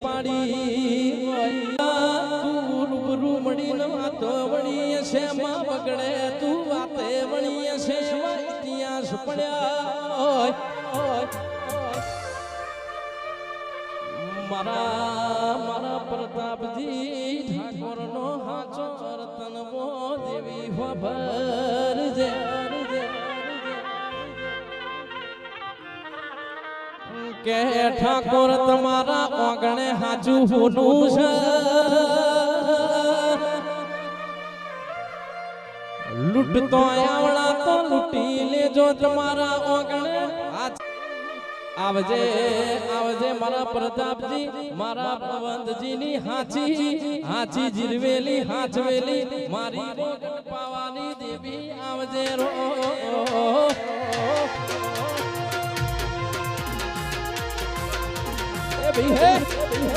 પાડી તું રૂબરૂ મળીને વાતો વળી છે માં બગડે તું વાતે વળી છે ઇતિહાસ પડ્યા મારા પ્રતાપજી ઠાકોરનો હાચો રતન મો દેવી ખબર જે કે ઠાકોર તમારા ઓગણે હાચું હોનું છે લૂંટતો આવડા તો લૂંટી લેજો તમારા ઓગણે આવજે આવજે મારા પ્રતાપજી મારા પ્રબંધજીની હાચી જીરવેલી હાચવેલી મારી ઓગણ પાવાની દેવી આવજે રો એ ભઈ હે